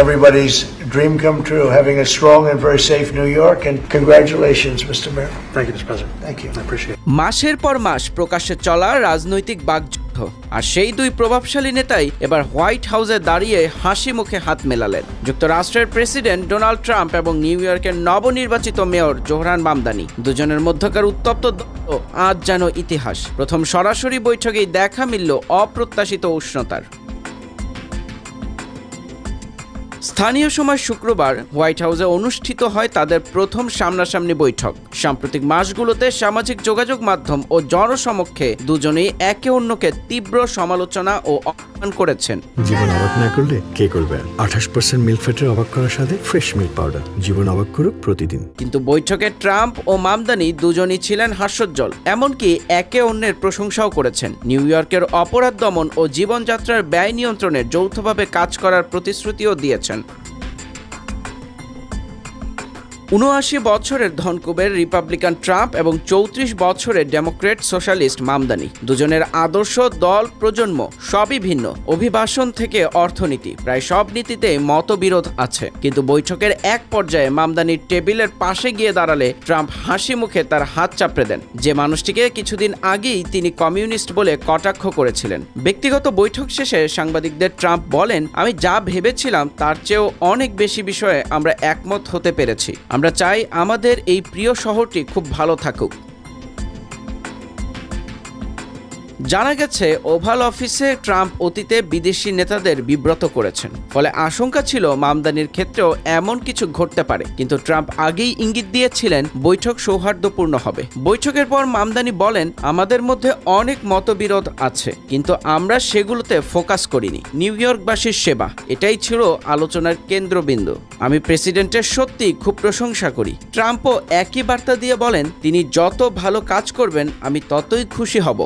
everybody's dream come true, having a strong and very safe New York. And congratulations, Mr. Mayor. Thank you, Mr. President. Thank you. I appreciate it. মাসের পর মাস প্রকাশ্যে চলা রাজনৈতিক বাকযুদ্ধ, আর সেই দুই প্রভাবশালী নেতাই এবার হোয়াইট হাউসে দাঁড়িয়ে হাসি মুখে হাত মেলালেন। যুক্তরাষ্ট্রের প্রেসিডেন্ট ডোনাল্ড ট্রাম্প এবং নিউ ইয়র্কের নবনির্বাচিত মেয়র জোহরান মামদানি, দুজনের মধ্যকার উত্তপ্ত দ্বন্দ্ব আজ যেন ইতিহাস। প্রথম সরাসরি বৈঠকেই দেখা মিলল অপ্রত্যাশিত উষ্ণতার। স্থানীয় সময় শুক্রবার হোয়াইট হাউসে অনুষ্ঠিত হয় তাদের প্রথম সামনাসামনি বৈঠক। সাম্প্রতিক মাসগুলোতে সামাজিক যোগাযোগ মাধ্যম ও জনসমক্ষে দুজনেই একে অন্যকে তীব্র সমালোচনা ও অপমান করেছেন। জীবন অবাক না করলে কে করবে? 28% মিল্ক ফ্যাটের অবাক করার সাথে ফ্রেশ মিল্ক পাউডার। জীবন অবাক করুক প্রতিদিন। কিন্তু বৈঠকে ট্রাম্প ও মামদানি দুজনই ছিলেন হাস্যোজ্জ্বল, এমনকি একে অন্যের প্রশংসাও করেছেন। নিউ ইয়র্কের অপরাধ দমন ও জীবনযাত্রার ব্যয় নিয়ন্ত্রণে যৌথভাবে কাজ করার প্রতিশ্রুতিও দিয়েছেন। ৭৯ বছরের ধনকুবের রিপাবলিকান ট্রাম্প এবং ৩৪ বছরের ডেমোক্রেট সোশ্যালিস্ট মামদানি, দুজনের আদর্শ, দল, প্রজন্ম সবই ভিন্ন। অভিবাসন থেকে অর্থনীতি, প্রায় সব নীতিতেই মতবিরোধ আছে। কিন্তু বৈঠকের এক পর্যায়ে মামদানির টেবিলের পাশে গিয়ে দাঁড়ালে ট্রাম্প হাসি মুখে তার হাত চাপড়ে দেন, যে মানুষটিকে কিছুদিন আগেই তিনি কমিউনিস্ট বলে কটাক্ষ করেছিলেন। ব্যক্তিগত বৈঠক শেষে সাংবাদিকদের ট্রাম্প বলেন, আমি যা ভেবেছিলাম তার চেয়েও অনেক বেশি বিষয়ে আমরা একমত হতে পেরেছি। আমরা চাই আমাদের এই প্রিয় শহরটি খুব ভালো থাকুক। জানা গেছে, ওভাল অফিসে ট্রাম্প অতীতে বিদেশি নেতাদের বিব্রত করেছেন, ফলে আশঙ্কা ছিল মামদানির ক্ষেত্রেও এমন কিছু ঘটতে পারে। কিন্তু ট্রাম্প আগেই ইঙ্গিত দিয়েছিলেন বৈঠক সৌহার্দ্যপূর্ণ হবে। বৈঠকের পর মামদানি বলেন, আমাদের মধ্যে অনেক মতবিরোধ আছে, কিন্তু আমরা সেগুলোতে ফোকাস করিনি। নিউ ইয়র্কবাসীর সেবা, এটাই ছিল আলোচনার কেন্দ্রবিন্দু। আমি প্রেসিডেন্টের সত্যি খুব প্রশংসা করি। ট্রাম্পও একই বার্তা দিয়ে বলেন, তিনি যত ভালো কাজ করবেন আমি ততই খুশি হব।